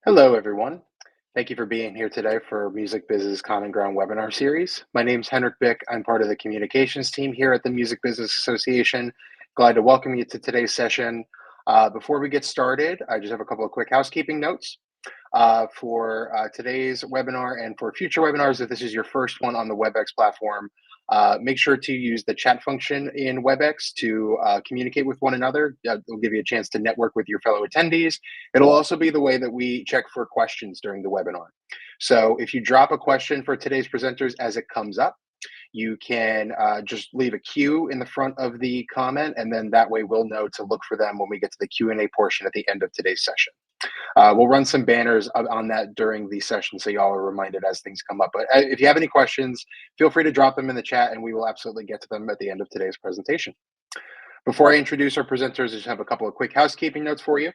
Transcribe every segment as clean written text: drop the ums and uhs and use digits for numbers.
Hello, everyone. Thank you for being here today for Music Biz's Common Ground webinar series. My name is Henrik Bick. I'm part of the communications team here at the Music Business Association. Glad to welcome you to today's session. Before we get started, I just have a couple of quick housekeeping notes. For today's webinar and for future webinars, if this is your first one on the WebEx platform, make sure to use the chat function in WebEx to communicate with one another. It'll give you a chance to network with your fellow attendees. It'll also be the way that we check for questions during the webinar. So if you drop a question for today's presenters as it comes up, you can just leave a Q in the front of the comment, and then that way we'll know to look for them when we get to the Q&A portion at the end of today's session. We'll run some banners on that during the session so y'all are reminded as things come up. But if you have any questions, feel free to drop them in the chat and we will absolutely get to them at the end of today's presentation. Before I introduce our presenters, I just have a couple of quick housekeeping notes for you.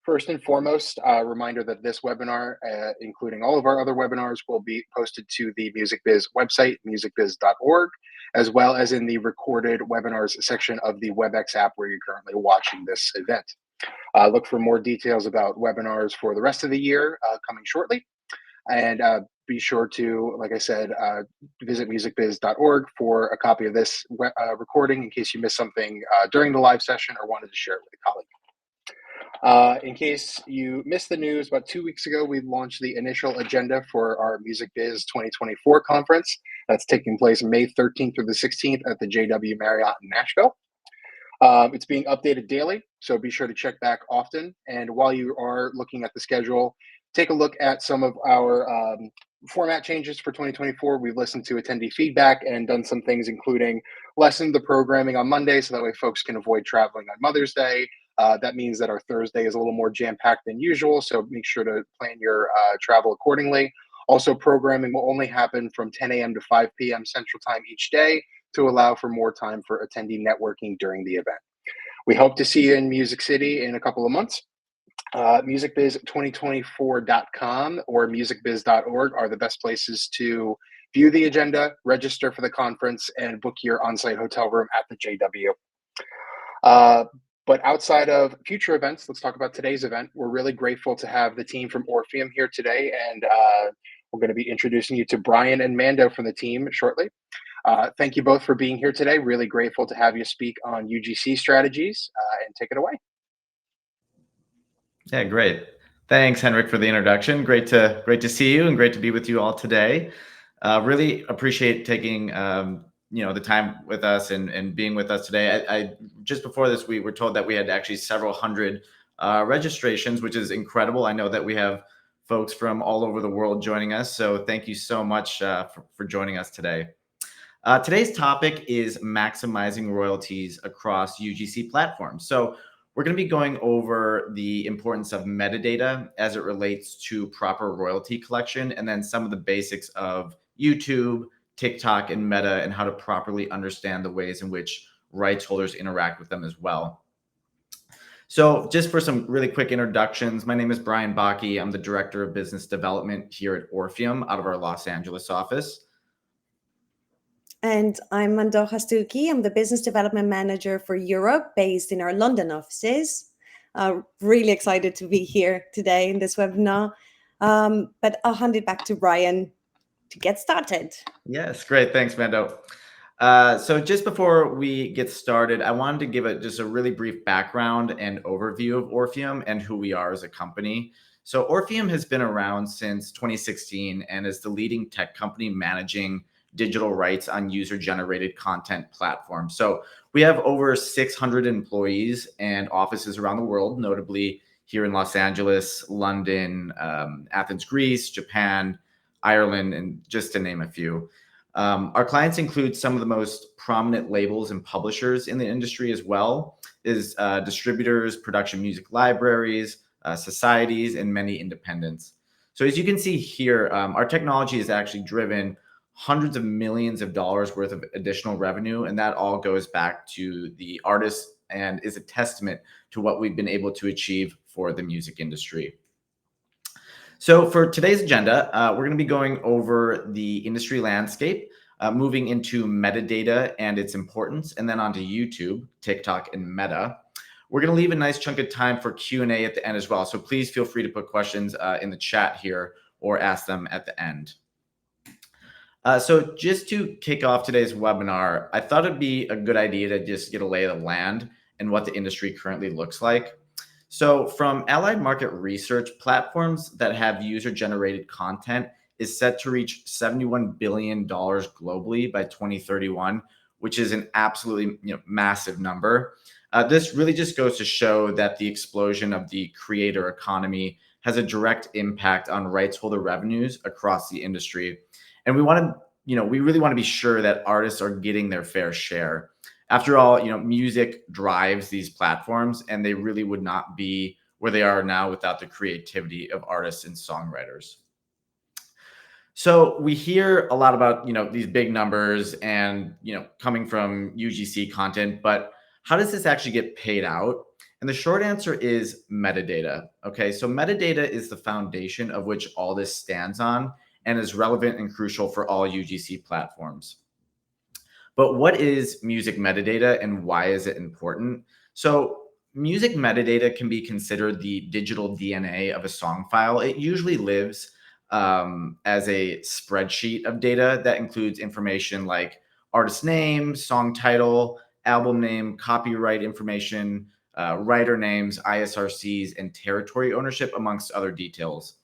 First and foremost, a reminder that this webinar, including all of our other webinars, will be posted to the MusicBiz website, musicbiz.org, as well as in the recorded webinars section of the WebEx app where you're currently watching this event. Look for more details about webinars for the rest of the year coming shortly. And be sure to, like I said, visit musicbiz.org for a copy of this recording in case you missed something during the live session or wanted to share it with a colleague. In case you missed the news, about 2 weeks ago, we launched the initial agenda for our Music Biz 2024 conference. That's taking place May 13th through the 16th at the JW Marriott in Nashville. It's being updated daily, so be sure to check back often. And while you are looking at the schedule, take a look at some of our format changes for 2024. We've listened to attendee feedback and done some things, including lessened the programming on Monday, so that way folks can avoid traveling on Mother's Day. That means that our Thursday is a little more jam-packed than usual, so make sure to plan your travel accordingly. Also, programming will only happen from 10 a.m. to 5 p.m. Central Time each day to allow for more time for attendee networking during the event. We hope to see you in Music City in a couple of months. MusicBiz2024.com or musicbiz.org are the best places to view the agenda, register for the conference, and book your on-site hotel room at the JW. But outside of future events, let's talk about today's event. We're really grateful to have the team from Orpheum here today, and we're going to be introducing you to Brian and Mando from the team shortly. Thank you both for being here today. Really grateful to have you speak on UGC strategies, and take it away. Yeah, great. Thanks, Henrik, for the introduction. Great to see you and great to be with you all today. Really appreciate taking the time with us and being with us today. I just before this, we were told that we had actually several hundred registrations, which is incredible. I know that we have folks from all over the world joining us, so thank you so much for joining us today. Today's topic is maximizing royalties across UGC platforms. So we're going to be going over the importance of metadata as it relates to proper royalty collection, and then some of the basics of YouTube, TikTok, and Meta, and how to properly understand the ways in which rights holders interact with them as well. So just for some really quick introductions, my name is Brian Bakke. I'm the Director of Business Development here at Orpheum out of our Los Angeles office. And I'm Mando Hastuki. I'm the Business Development Manager for Europe, based in our London offices. Really excited to be here today in this webinar. But I'll hand it back to Brian to get started. Yes, great. Thanks, Mando. So just before we get started, I wanted to give just a really brief background and overview of Orpheum and who we are as a company. So Orpheum has been around since 2016 and is the leading tech company managing digital rights on user-generated content platforms. So we have over 600 employees and offices around the world, notably here in Los Angeles, London, Athens, Greece, Japan, Ireland, and just to name a few. Our clients include some of the most prominent labels and publishers in the industry, as well as distributors, production music libraries, societies, and many independents. So as you can see here, our technology has actually driven hundreds of millions of dollars worth of additional revenue, and that all goes back to the artists and is a testament to what we've been able to achieve for the music industry. So for today's agenda, we're going to be going over the industry landscape, moving into metadata and its importance, and then onto YouTube, TikTok, and Meta. We're going to leave a nice chunk of time for Q&A at the end as well. So please feel free to put questions in the chat here or ask them at the end. So just to kick off today's webinar, I thought it'd be a good idea to just get a lay of the land and what the industry currently looks like. So from Allied Market Research, platforms that have user-generated content is set to reach $71 billion globally by 2031, which is an absolutely massive number. This really just goes to show that the explosion of the creator economy has a direct impact on rights holder revenues across the industry. And we really want to be sure that artists are getting their fair share. After all, music drives these platforms, and they really would not be where they are now without the creativity of artists and songwriters. So we hear a lot about, these big numbers and, coming from UGC content, but how does this actually get paid out? And the short answer is metadata. Okay, so metadata is the foundation of which all this stands on and is relevant and crucial for all UGC platforms. But what is music metadata and why is it important? So music metadata can be considered the digital DNA of a song file. It usually lives as a spreadsheet of data that includes information like artist name, song title, album name, copyright information, writer names, ISRCs, and territory ownership, amongst other details.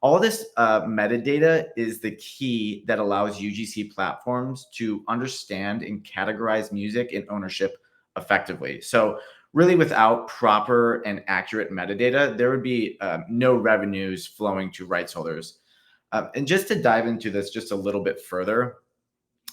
All this metadata is the key that allows UGC platforms to understand and categorize music and ownership effectively. So really, without proper and accurate metadata, there would be no revenues flowing to rights holders. And just to dive into this just a little bit further,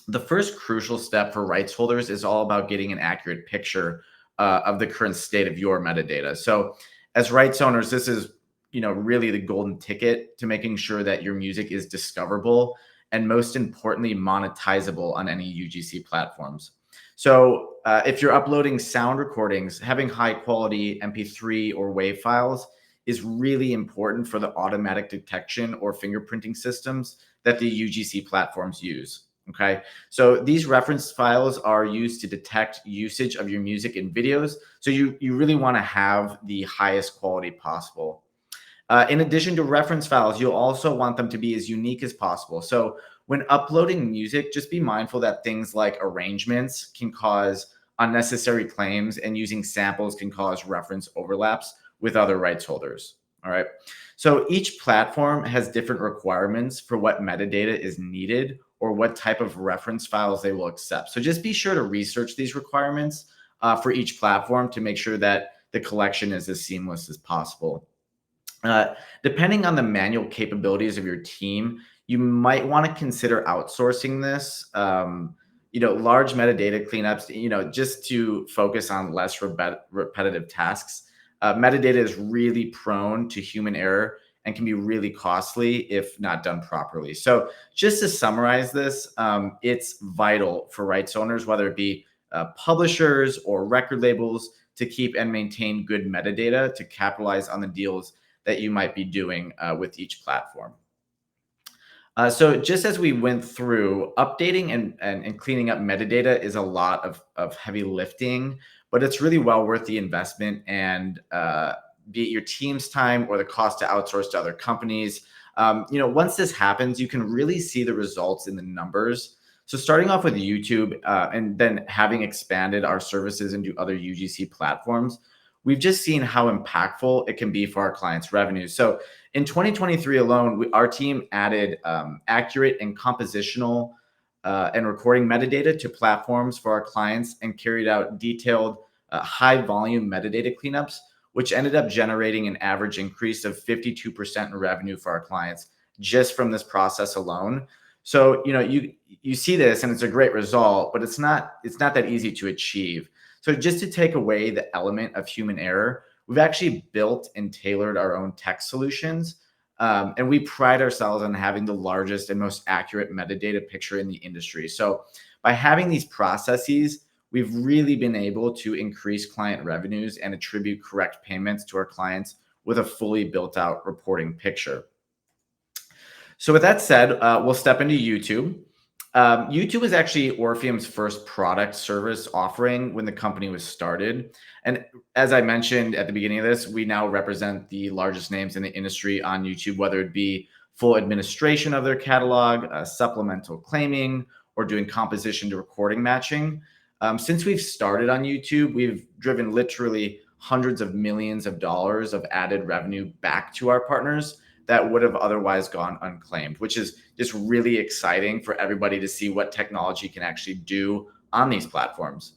the first crucial step for rights holders is all about getting an accurate picture of the current state of your metadata. So as rights owners, this is really the golden ticket to making sure that your music is discoverable and, most importantly, monetizable on any UGC platforms. So if you're uploading sound recordings, having high quality MP3 or WAV files is really important for the automatic detection or fingerprinting systems that the UGC platforms use. Okay, so these reference files are used to detect usage of your music in videos. So you really want to have the highest quality possible. In addition to reference files, you'll also want them to be as unique as possible. So when uploading music, just be mindful that things like arrangements can cause unnecessary claims, and using samples can cause reference overlaps with other rights holders. All right. So each platform has different requirements for what metadata is needed or what type of reference files they will accept. So just be sure to research these requirements for each platform to make sure that the collection is as seamless as possible. Depending on the manual capabilities of your team, you might want to consider outsourcing this. Large metadata cleanups, just to focus on less repetitive tasks. Metadata is really prone to human error and can be really costly if not done properly. So just to summarize this, it's vital for rights owners, whether it be publishers or record labels, to keep and maintain good metadata to capitalize on the deals that you might be doing with each platform. So just as we went through, updating and cleaning up metadata is a lot of heavy lifting, but it's really well worth the investment, and be it your team's time or the cost to outsource to other companies. Once this happens, you can really see the results in the numbers. So starting off with YouTube and then having expanded our services into other UGC platforms, we've just seen how impactful it can be for our clients' revenues. So in 2023 alone, our team added accurate and compositional and recording metadata to platforms for our clients and carried out detailed high volume metadata cleanups, which ended up generating an average increase of 52% in revenue for our clients just from this process alone. So, you see this and it's a great result, but it's not that easy to achieve. So just to take away the element of human error, we've actually built and tailored our own tech solutions. And we pride ourselves on having the largest and most accurate metadata picture in the industry. So by having these processes, we've really been able to increase client revenues and attribute correct payments to our clients with a fully built out reporting picture. So with that said, we'll step into YouTube. YouTube was actually Orpheum's first product service offering when the company was started. And as I mentioned at the beginning of this, we now represent the largest names in the industry on YouTube, whether it be full administration of their catalog, supplemental claiming, or doing composition to recording matching. Since we've started on YouTube, we've driven literally hundreds of millions of dollars of added revenue back to our partners that would have otherwise gone unclaimed, which is just really exciting for everybody to see what technology can actually do on these platforms.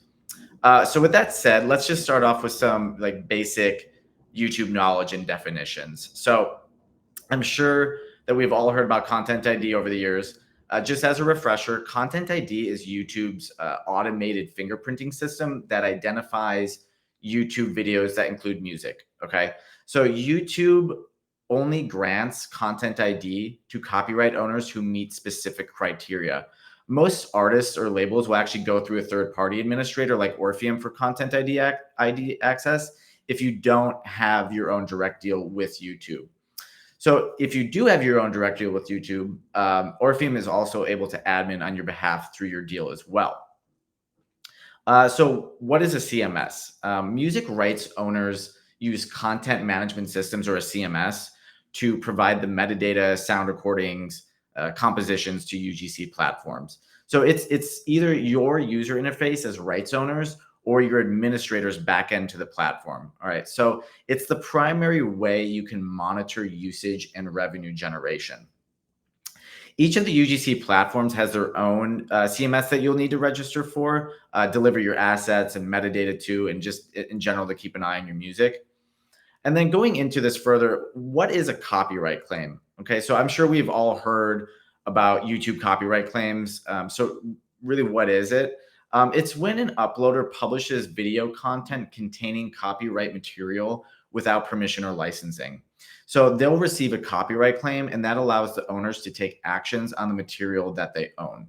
So with that said, let's just start off with some like basic YouTube knowledge and definitions. So I'm sure that we've all heard about Content ID over the years. Just as a refresher, Content ID is YouTube's automated fingerprinting system that identifies YouTube videos that include music. Okay. So YouTube only grants Content ID to copyright owners who meet specific criteria. Most artists or labels will actually go through a third-party administrator like Orpheum for Content ID access if you don't have your own direct deal with YouTube. So if you do have your own direct deal with YouTube, Orpheum is also able to admin on your behalf through your deal as well. So what is a CMS? Music rights owners use content management systems, or a CMS, to provide the metadata, sound recordings, compositions to UGC platforms. So it's either your user interface as rights owners or your administrator's backend to the platform. All right. So it's the primary way you can monitor usage and revenue generation. Each of the UGC platforms has their own CMS that you'll need to register for, deliver your assets and metadata to, and just in general to keep an eye on your music. And then going into this further, what is a copyright claim? Okay, so I'm sure we've all heard about YouTube copyright claims. So really, what is it? It's when an uploader publishes video content containing copyright material without permission or licensing. So they'll receive a copyright claim, and that allows the owners to take actions on the material that they own.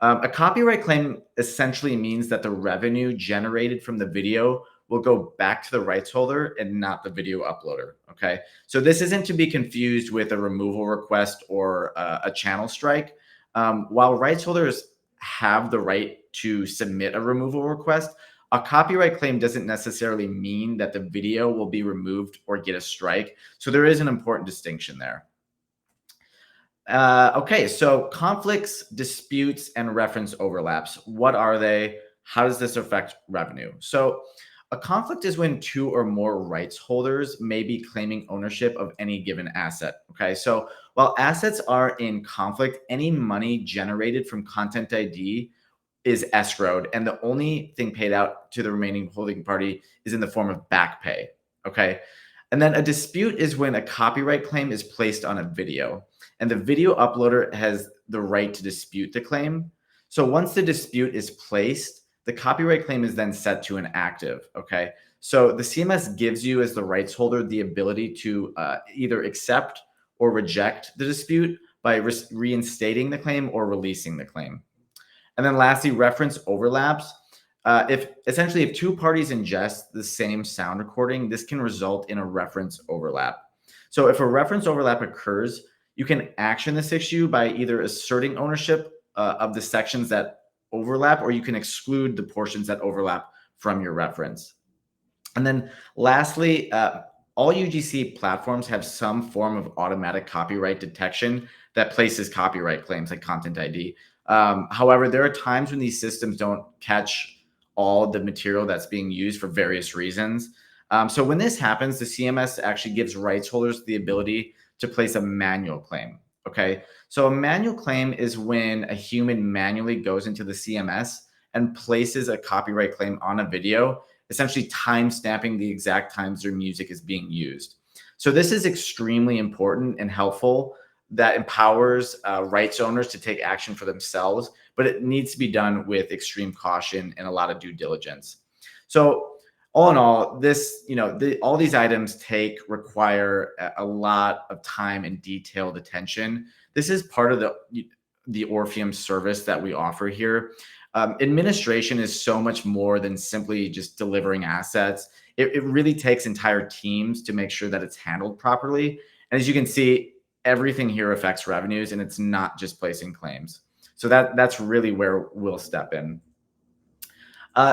A copyright claim essentially means that the revenue generated from the video will go back to the rights holder and not the video uploader. Okay. So this isn't to be confused with a removal request or a channel strike. While rights holders have the right to submit a removal request, a copyright claim doesn't necessarily mean that the video will be removed or get a strike. So there is an important distinction there. Okay, so conflicts, disputes, and reference overlaps. What are they? How does this affect revenue? So a conflict is when two or more rights holders may be claiming ownership of any given asset. Okay, so while assets are in conflict, any money generated from Content ID is escrowed, and the only thing paid out to the remaining holding party is in the form of back pay. Okay. And then a dispute is when a copyright claim is placed on a video, and the video uploader has the right to dispute the claim. So once the dispute is placed, the copyright claim is then set to an active. Okay. So the CMS gives you, as the rights holder, the ability to either accept or reject the dispute by reinstating the claim or releasing the claim. And then lastly, reference overlaps. If two parties ingest the same sound recording, this can result in a reference overlap. So if a reference overlap occurs, you can action this issue by either asserting ownership of the sections that overlap, or you can exclude the portions that overlap from your reference. And then lastly, all UGC platforms have some form of automatic copyright detection that places copyright claims like Content ID. However, there are times when these systems don't catch all the material that's being used for various reasons. So when this happens, the CMS actually gives rights holders the ability to place a manual claim. Okay, so a manual claim is when a human manually goes into the CMS and places a copyright claim on a video, essentially time stamping the exact times their music is being used. So this is extremely important and helpful. That empowers rights owners to take action for themselves, but it needs to be done with extreme caution and a lot of due diligence. So all in all, this, all these items require a lot of time and detailed attention. This is part of the Orpheum service that we offer here. Administration is so much more than simply just delivering assets. It really takes entire teams to make sure that it's handled properly. And as you can see, everything here affects revenues, and it's not just placing claims. So that's really where we'll step in.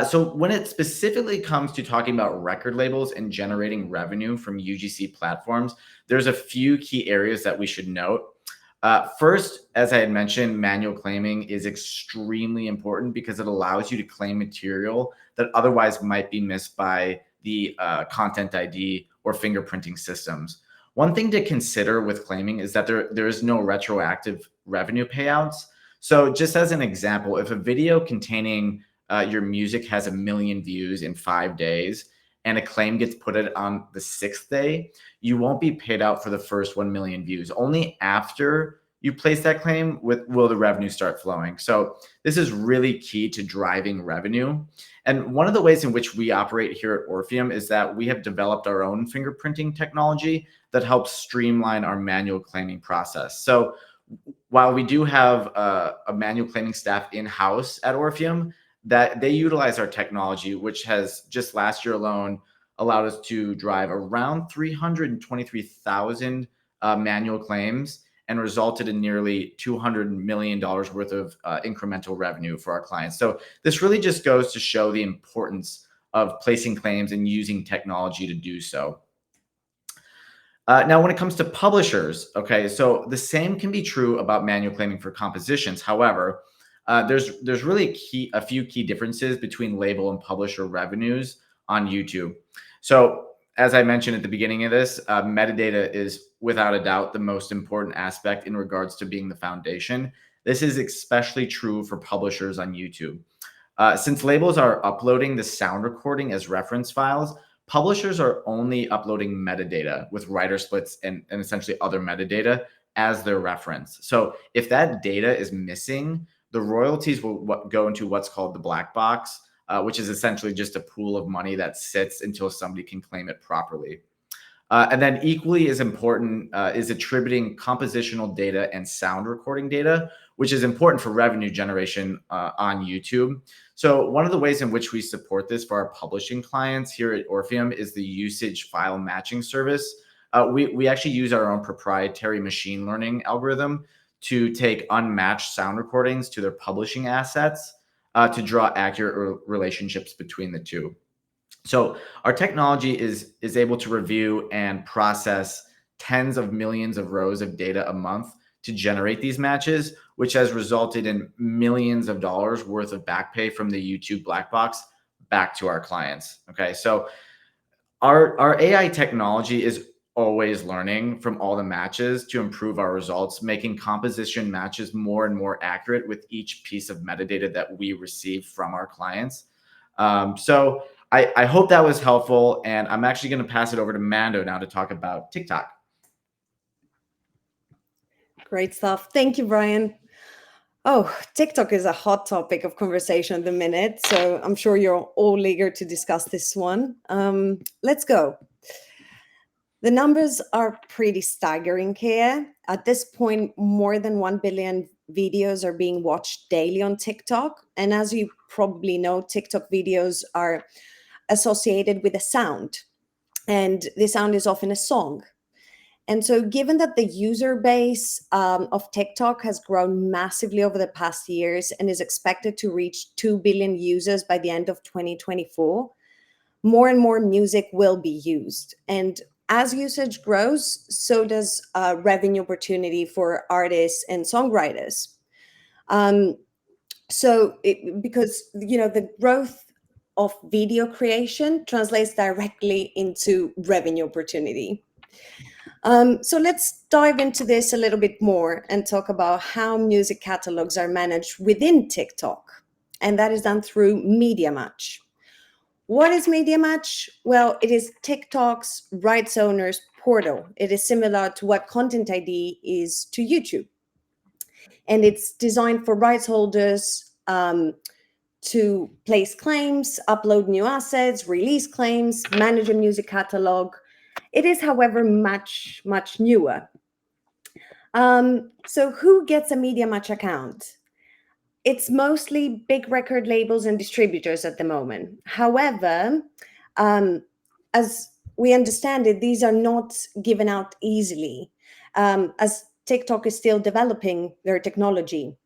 So when it specifically comes to talking about record labels and generating revenue from UGC platforms, there's a few key areas that we should note. First, as I had mentioned, manual claiming is extremely important because it allows you to claim material that otherwise might be missed by the content ID or fingerprinting systems. One thing to consider with claiming is that there is no retroactive revenue payouts. So just as an example, if a video containing your music has 1 million views in 5 days and a claim gets put it on the 6th day, you won't be paid out for the first 1 million views. Only after you place that claim will the revenue start flowing. So this is really key to driving revenue. And one of the ways in which we operate here at Orpheum is that we have developed our own fingerprinting technology that helps streamline our manual claiming process. So while we do have a manual claiming staff in-house at Orpheum, that they utilize our technology, which has just last year alone allowed us to drive around 323,000 manual claims and resulted in nearly $200 million worth of incremental revenue for our clients. So this really just goes to show the importance of placing claims and using technology to do so. Now, when it comes to publishers, okay, so the same can be true about manual claiming for compositions. However, there's really a few key differences between label and publisher revenues on YouTube. So as I mentioned at the beginning of this, metadata is without a doubt the most important aspect in regards to being the foundation. This is especially true for publishers on YouTube. Since labels are uploading the sound recording as reference files, publishers are only uploading metadata with writer splits and essentially other metadata as their reference. So if that data is missing, the royalties will go into what's called the black box, which is essentially just a pool of money that sits until somebody can claim it properly. And then equally as important is attributing compositional data and sound recording data, which is important for revenue generation on YouTube. So one of the ways in which we support this for our publishing clients here at Orpheum is the usage file matching service. We actually use our own proprietary machine learning algorithm to take unmatched sound recordings to their publishing assets to draw accurate relationships between the two. So our technology is able to review and process tens of millions of rows of data a month to generate these matches, which has resulted in millions of dollars worth of back pay from the YouTube black box back to our clients. Okay, so our AI technology is always learning from all the matches to improve our results, making composition matches more and more accurate with each piece of metadata that we receive from our clients. So I hope that was helpful, and I'm actually going to pass it over to Mando now to talk about TikTok. Great stuff. Thank you, Brian. Oh, TikTok is a hot topic of conversation at the minute, so I'm sure you're all eager to discuss this one. Let's go. The numbers are pretty staggering here. At this point, more than 1 billion videos are being watched daily on TikTok. And as you probably know, TikTok videos are associated with a sound, and the sound is often a song. And so given that the user base of TikTok has grown massively over the past years and is expected to reach 2 billion users by the end of 2024, more and more music will be used. And as usage grows, so does revenue opportunity for artists and songwriters. Because the growth of video creation translates directly into revenue opportunity. So let's dive into this a little bit more and talk about how music catalogs are managed within TikTok. And that is done through Media Match. What is Media Match? Well, it is TikTok's rights owners portal. It is similar to what Content ID is to YouTube. And it's designed for rights holders to place claims, upload new assets, release claims, manage a music catalog. It is, however, much, much newer. So who gets a Media Match account? It's mostly big record labels and distributors at the moment. However, as we understand it, these are not given out easily, as TikTok is still developing their technology.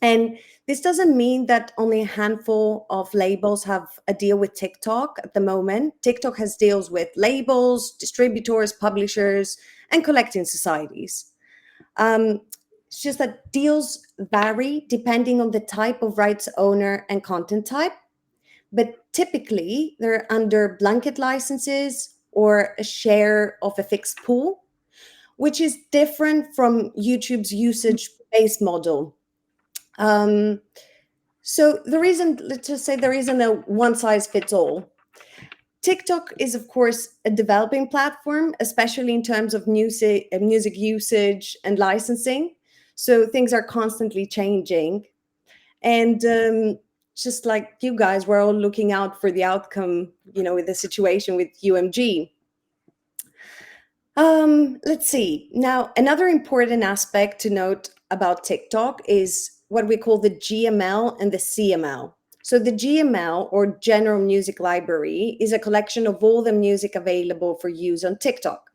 And this doesn't mean that only a handful of labels have a deal with TikTok at the moment. TikTok has deals with labels, distributors, publishers, and collecting societies. Um, it's just that deals vary depending on the type of rights owner and content type, but typically they're under blanket licenses or a share of a fixed pool, which is different from YouTube's usage-based model. Um, so the reason, let's just say there isn't a one size fits all. TikTok is, of course, a developing platform, especially in terms of music usage and licensing. So things are constantly changing. And just like you guys, we're all looking out for the outcome, with the situation with UMG. Let's see. Now, another important aspect to note about TikTok is what we call the GML and the CML. So the GML, or General Music Library, is a collection of all the music available for use on TikTok.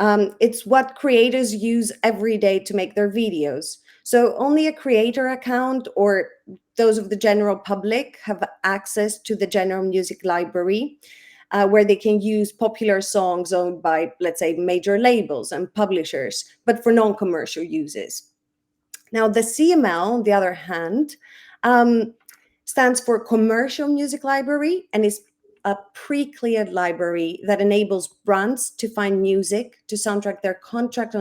It's what creators use every day to make their videos. So only a creator account or those of the general public have access to the General Music Library, where they can use popular songs owned by, let's say, major labels and publishers, but for non-commercial uses. Now, the CML, on the other hand, stands for Commercial Music Library, and is a pre-cleared library that enables brands to find music to soundtrack their content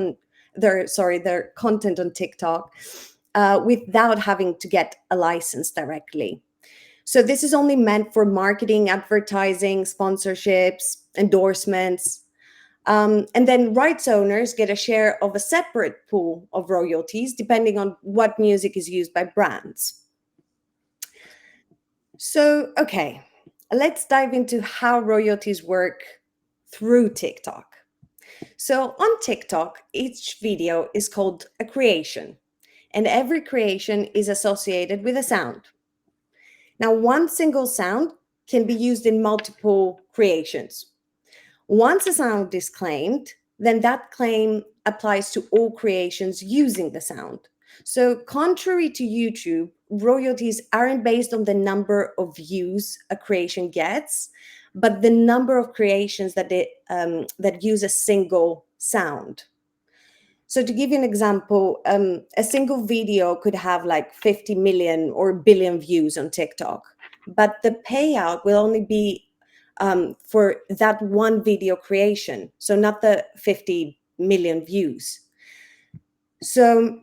on TikTok without having to get a license directly. So this is only meant for marketing, advertising, sponsorships, endorsements. And then rights owners get a share of a separate pool of royalties, depending on what music is used by brands. So, okay, let's dive into how royalties work through TikTok. So on TikTok, each video is called a creation, and every creation is associated with a sound. Now, one single sound can be used in multiple creations. Once a sound is claimed, then that claim applies to all creations using the sound. So, contrary to YouTube, royalties aren't based on the number of views a creation gets, but the number of creations that use a single sound. So, to give you an example, a single video could have like 50 million or billion views on TikTok, but the payout will only be for that one video creation, so not the 50 million views. So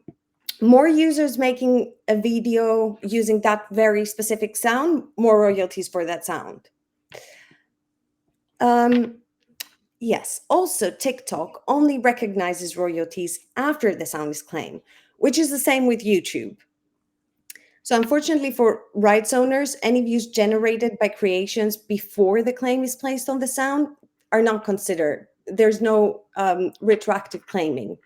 more users making a video using that very specific sound, more royalties for that sound. Yes, also TikTok only recognizes royalties after the sound is claimed, which is the same with YouTube. So unfortunately for rights owners, any views generated by creations before the claim is placed on the sound are not considered. There's no retroactive claiming.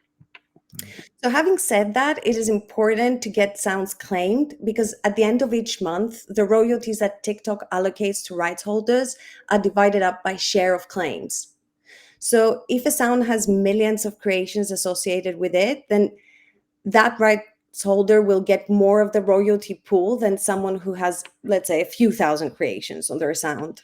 So having said that, it is important to get sounds claimed, because at the end of each month, the royalties that TikTok allocates to rights holders are divided up by share of claims. So if a sound has millions of creations associated with it, then that rights holder will get more of the royalty pool than someone who has, let's say, a few thousand creations on their sound.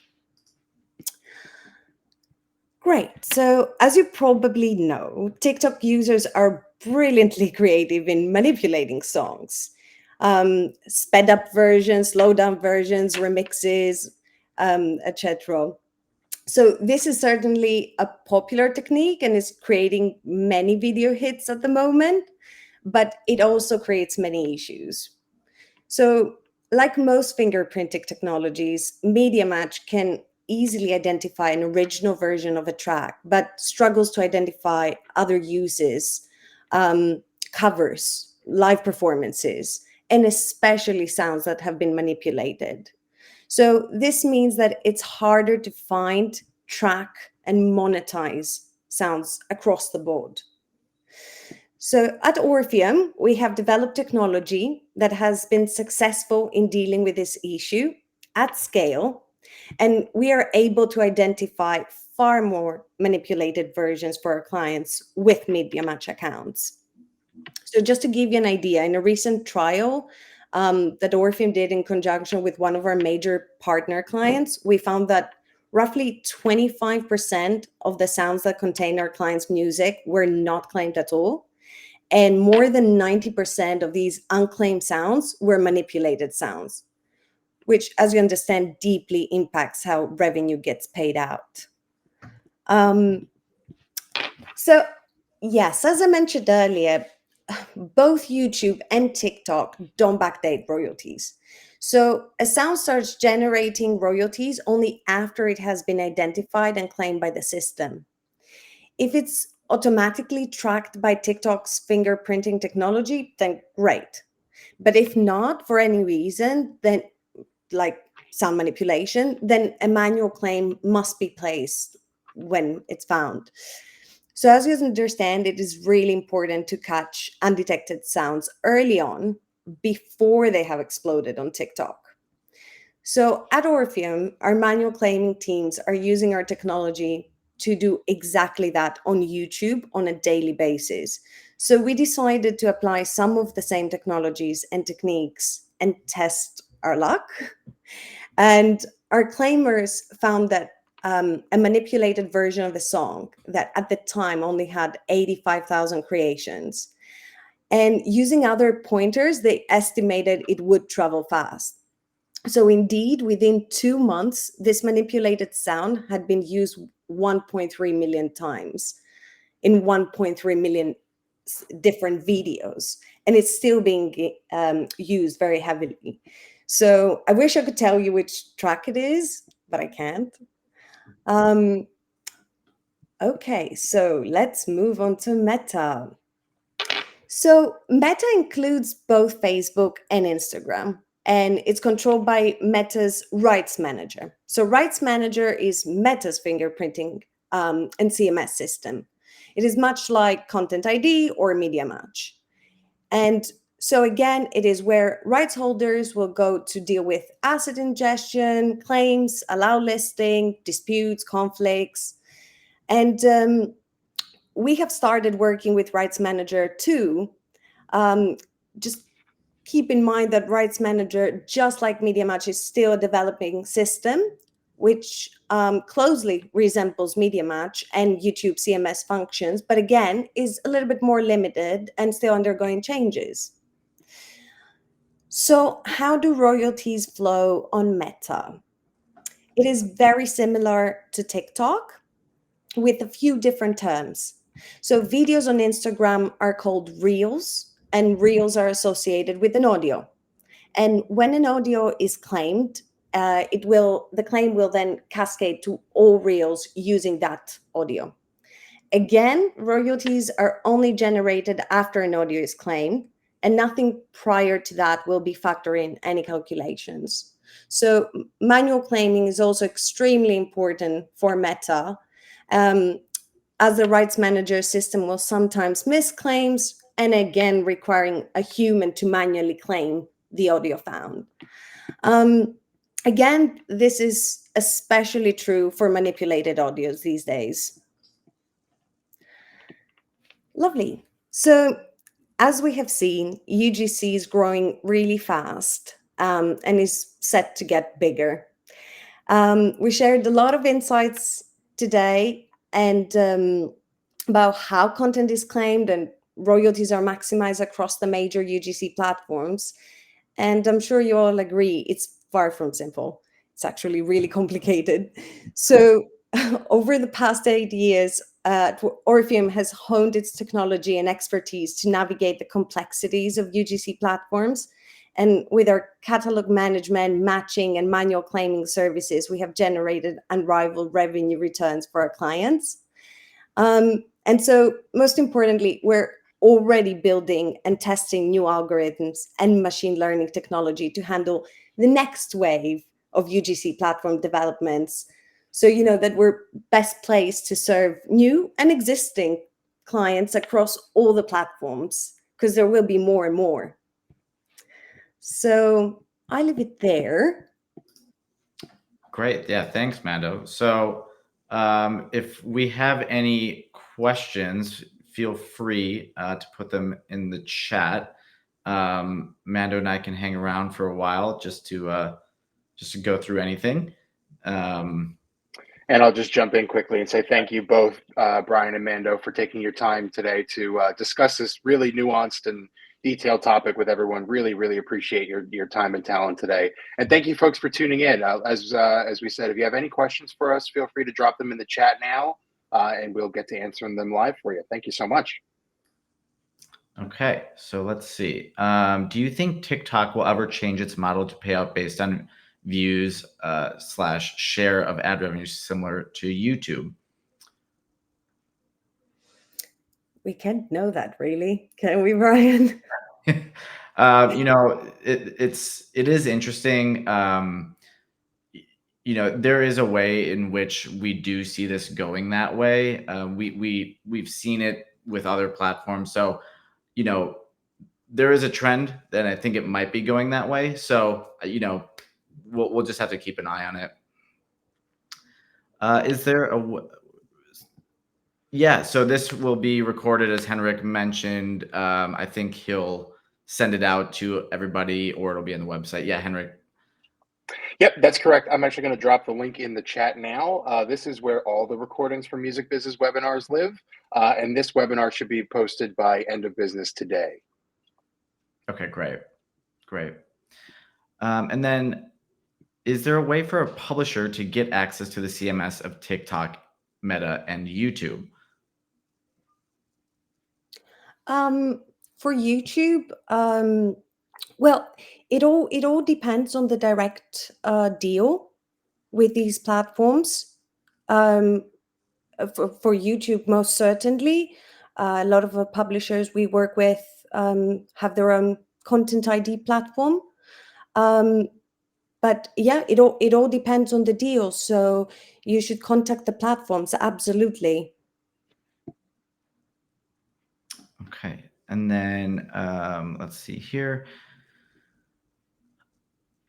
Great. So as you probably know, TikTok users are brilliantly creative in manipulating songs. Sped up versions, slow down versions, remixes, etc. So this is certainly a popular technique and is creating many video hits at the moment, but it also creates many issues. So like most fingerprinting technologies, Media Match can easily identify an original version of a track, but struggles to identify other uses, covers, live performances, and especially sounds that have been manipulated. So this means that it's harder to find, track, and monetize sounds across the board. So at Orpheum, we have developed technology that has been successful in dealing with this issue at scale, and we are able to identify far more manipulated versions for our clients with Media Match accounts. So just to give you an idea, in a recent trial that Orpheum did in conjunction with one of our major partner clients, we found that roughly 25% of the sounds that contain our clients' music were not claimed at all. And more than 90% of these unclaimed sounds were manipulated sounds, which, as you understand, deeply impacts how revenue gets paid out. So, yes, as I mentioned earlier, both YouTube and TikTok don't backdate royalties. So a sound starts generating royalties only after it has been identified and claimed by the system. If it's automatically tracked by TikTok's fingerprinting technology, then great. But if not, for any reason, then like sound manipulation, then a manual claim must be placed when it's found. So, as you understand, it is really important to catch undetected sounds early on before they have exploded on TikTok. So, at Orpheum, our manual claiming teams are using our technology to do exactly that on YouTube on a daily basis. So, we decided to apply some of the same technologies and techniques and test our luck. And our claimers found that a manipulated version of the song that at the time only had 85,000 creations. And using other pointers, they estimated it would travel fast. So, indeed, within 2 months, this manipulated sound had been used 1.3 million times in 1.3 million different videos, and it's still being used very heavily. So I wish I could tell you which track it is, but I can't. Okay, so let's move on to Meta. So Meta includes both Facebook and Instagram, and it's controlled by Meta's Rights Manager. So Rights Manager is Meta's fingerprinting and CMS system. It is much like Content ID or Media Match. And so again, it is where rights holders will go to deal with asset ingestion, claims, allow listing, disputes, conflicts. And we have started working with Rights Manager too. Just keep in mind that Rights Manager, just like Media Match, is still a developing system, which closely resembles Media Match and YouTube CMS functions, but again, is a little bit more limited and still undergoing changes. So how do royalties flow on Meta? It is very similar to TikTok with a few different terms. So videos on Instagram are called Reels, and Reels are associated with an audio. And when an audio is claimed, the claim will then cascade to all Reels using that audio. Again, royalties are only generated after an audio is claimed, and nothing prior to that will be factored in any calculations. So manual claiming is also extremely important for Meta, as the rights manager system will sometimes miss claims, and again requiring a human to manually claim the audio found. Again, this is especially true for manipulated audios these days. Lovely. So, as we have seen, UGC is growing really fast and is set to get bigger. We shared a lot of insights today and about how content is claimed and royalties are maximized across the major UGC platforms. And I'm sure you all agree it's far from simple. It's actually really complicated. So, over the past 8 years, Orpheum has honed its technology and expertise to navigate the complexities of UGC platforms. And with our catalog management, matching, and manual claiming services, we have generated unrivaled revenue returns for our clients. And so, most importantly, we're already building and testing new algorithms and machine learning technology to handle the next wave of UGC platform developments. So, you know, that we're best placed to serve new and existing clients across all the platforms, because there will be more and more. So I leave it there. Great. Yeah. Thanks, Mando. So if we have any questions, feel free to put them in the chat. Mando and I can hang around for a while just to go through anything. And I'll just jump in quickly and say thank you both, Brian and Mando, for taking your time today to discuss this really nuanced and detailed topic with everyone. Really, really appreciate your time and talent today. And thank you, folks, for tuning in. As we said, if you have any questions for us, feel free to drop them in the chat now, and we'll get to answering them live for you. Thank you so much. Okay, so let's see. Do you think TikTok will ever change its model to pay out based on views / share of ad revenue similar to YouTube? We can't know that, really, can we, Brian? It is interesting. There is a way in which we do see this going that way. We've seen it with other platforms. So, there is a trend that I think it might be going that way. So, we'll just have to keep an eye on it. Is there a Yeah, so this will be recorded, as Henrik mentioned. I think he'll send it out to everybody, or it'll be on the website. Yeah, Henrik. Yep, that's correct. I'm actually going to drop the link in the chat now. This is where all the recordings for Music Business webinars live, and this webinar should be posted by end of business today. Okay, great. And then, is there a way for a publisher to get access to the CMS of TikTok, Meta, and YouTube? For YouTube, well, it all depends on the direct deal with these platforms. For YouTube, most certainly, a lot of the publishers we work with have their own content ID platform. But yeah, it all depends on the deal. So you should contact the platforms, absolutely. Okay, and then let's see here.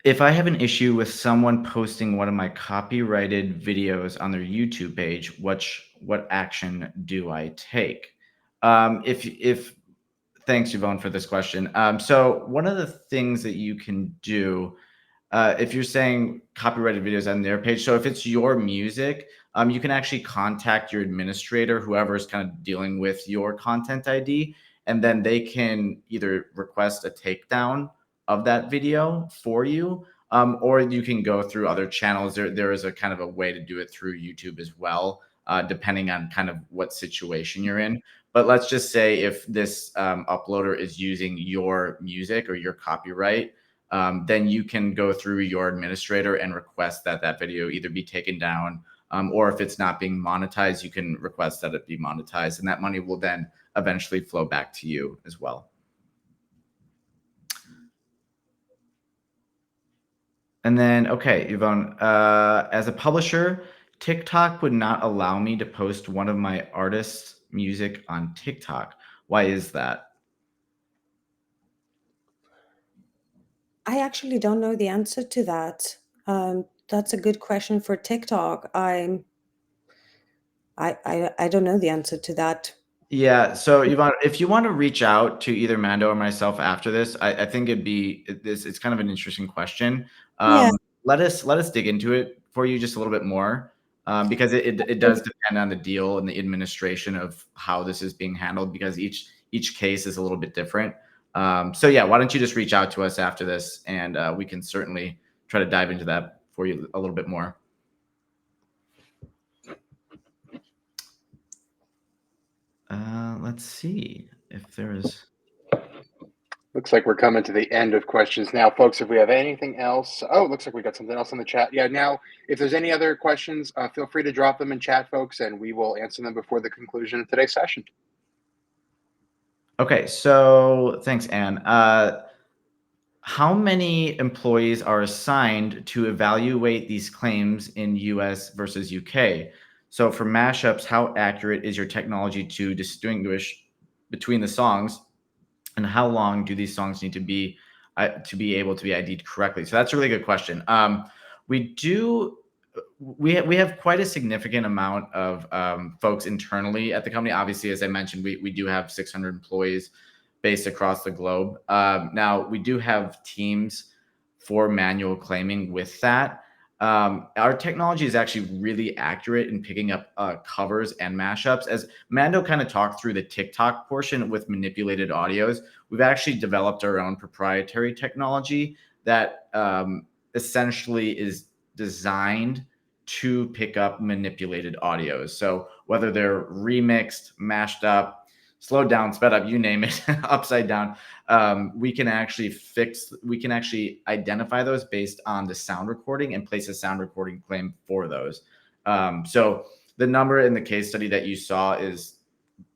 If I have an issue with someone posting one of my copyrighted videos on their YouTube page, what action do I take? Thanks, Yvonne, for this question. So one of the things that you can do, if you're saying copyrighted videos on their page, so if it's your music, you can actually contact your administrator, whoever is kind of dealing with your content ID, and then they can either request a takedown of that video for you, or you can go through other channels. There is a kind of a way to do it through YouTube as well, depending on kind of what situation you're in. But let's just say if this uploader is using your music or your copyright, then you can go through your administrator and request that video either be taken down, or if it's not being monetized, you can request that it be monetized, and that money will then eventually flow back to you as well. And then, okay, Yvonne, as a publisher, TikTok would not allow me to post one of my artists' music on TikTok. Why is that? I actually don't know the answer to that. That's a good question for TikTok. I don't know the answer to that. Yeah. So Yvonne, if you want to reach out to either Mando or myself after this, I think it's kind of an interesting question. Yeah. Let us dig into it for you just a little bit more, because it does depend on the deal and the administration of how this is being handled, because each case is a little bit different. So yeah, why don't you just reach out to us after this, and we can certainly try to dive into that for you a little bit more. Let's see if there's. Looks like we're coming to the end of questions now, folks. If we have anything else, looks like we got something else in the chat. Yeah, now, if there's any other questions, feel free to drop them in chat, folks, and we will answer them before the conclusion of today's session. Okay, so thanks, Anne. How many employees are assigned to evaluate these claims in US versus UK? So for mashups, how accurate is your technology to distinguish between the songs, and how long do these songs need to be able to be ID'd correctly? So that's a really good question. we have quite a significant amount of folks internally at the company. Obviously, as I mentioned, we do have 600 employees based across the globe. Now, we do have teams for manual claiming with that. Our technology is actually really accurate in picking up covers and mashups. As Mando kind of talked through the TikTok portion with manipulated audios, we've actually developed our own proprietary technology that essentially is designed to pick up manipulated audios. So whether they're remixed, mashed up, slowed down, sped up, you name it, upside down, we can actually identify those based on the sound recording and place a sound recording claim for those. So the number in the case study that you saw is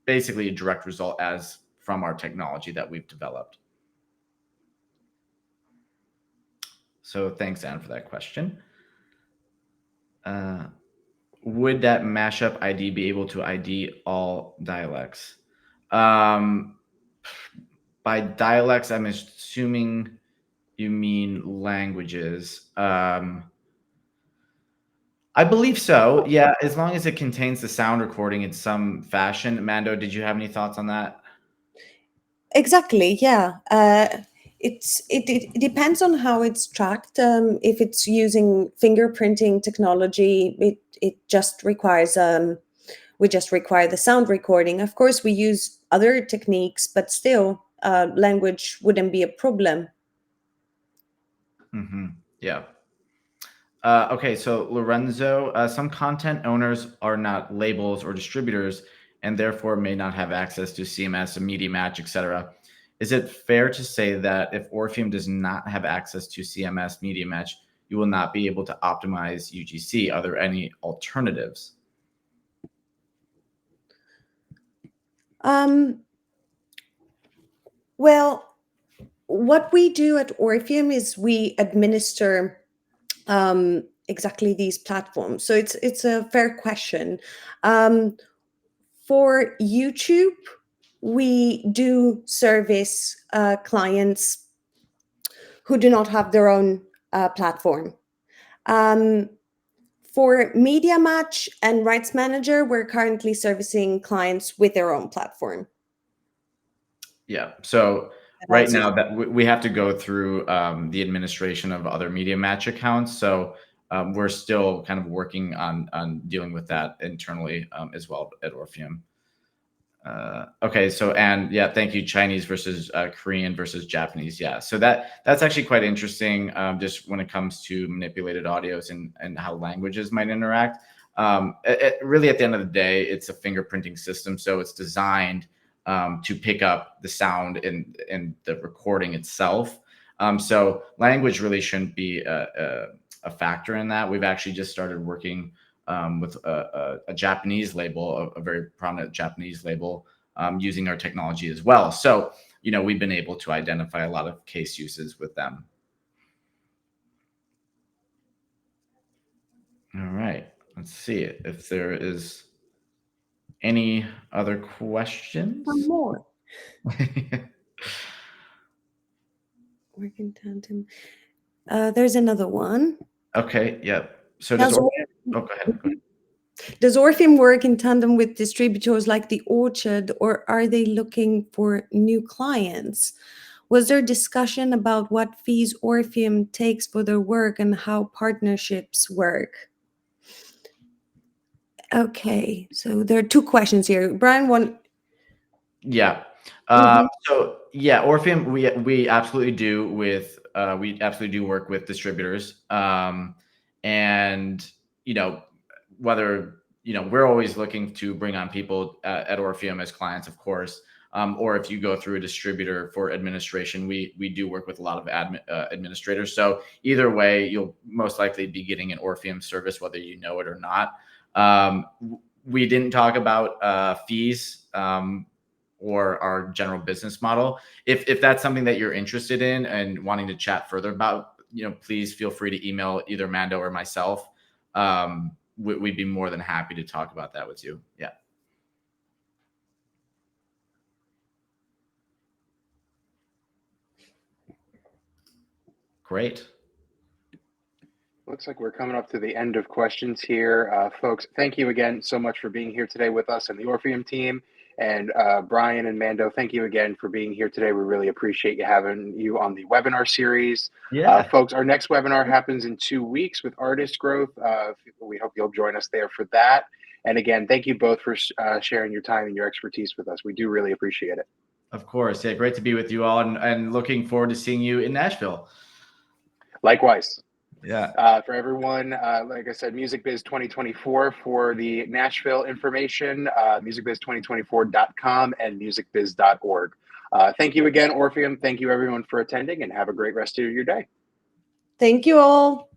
basically a direct result as from our technology that we've developed. So thanks, Anne, for that question. Would that mashup ID be able to ID all dialects? By dialects, I'm assuming you mean languages. I believe so. Yeah, as long as it contains the sound recording in some fashion. Mando, did you have any thoughts on that? Exactly, yeah. It depends on how it's tracked. If it's using fingerprinting technology, it just requires we just require the sound recording. Of course, we use other techniques, but still, language wouldn't be a problem. Mm-hmm. Yeah. Okay, so Lorenzo, some content owners are not labels or distributors and therefore may not have access to CMS, Media Match, etc. Is it fair to say that if Orpheum does not have access to CMS, Media Match, you will not be able to optimize UGC? Are there any alternatives? Well, what we do at Orpheum is we administer exactly these platforms. So it's a fair question. For YouTube, we do service clients who do not have their own platform. For Media Match and Rights Manager, we're currently servicing clients with their own platform. Yeah. So right now that we have to go through the administration of other Media Match accounts. So we're still kind of working on dealing with that internally as well at Orpheum. Okay, so and yeah, thank you. Chinese versus Korean versus Japanese. Yeah, so that's actually quite interesting. Just when it comes to manipulated audios and how languages might interact. Really, at the end of the day, it's a fingerprinting system, so it's designed to pick up the sound in the recording itself. So language really shouldn't be a factor in that. We've actually just started working with a Japanese label, a very prominent Japanese label, using our technology as well. So, we've been able to identify a lot of case uses with them. All right, let's see if there is any other questions. One more. Work in tandem. There's another one. Okay, yeah. So go ahead. Does Orpheum work in tandem with distributors like The Orchard, or are they looking for new clients? Was there discussion about what fees Orpheum takes for their work and how partnerships work? Okay, so there are two questions here. Brian, one. Yeah. So yeah, Orpheum, we absolutely do work with distributors. And whether we're always looking to bring on people at Orpheum as clients, of course. Or if you go through a distributor for administration, we do work with a lot of administrators. So either way, you'll most likely be getting an Orpheum service, whether you know it or not. We didn't talk about fees or our general business model. If that's something that you're interested in and wanting to chat further about, please feel free to email either Mando or myself. We'd be more than happy to talk about that with you. Yeah. Great. Looks like we're coming up to the end of questions here. Folks, thank you again so much for being here today with us and the Orpheum team. And Brian and Mando, thank you again for being here today. We really appreciate having you on the webinar series. Yeah. Folks, our next webinar happens in 2 weeks with Artist Growth. We hope you'll join us there for that. And again, thank you both for sharing your time and your expertise with us. We do really appreciate it. Of course. Yeah, great to be with you all, and looking forward to seeing you in Nashville. Likewise. Yeah. For everyone, like I said, Music Biz 2024 for the Nashville information, musicbiz2024.com and musicbiz.org. Thank you again, Orpheum. Thank you, everyone, for attending, and have a great rest of your day. Thank you all.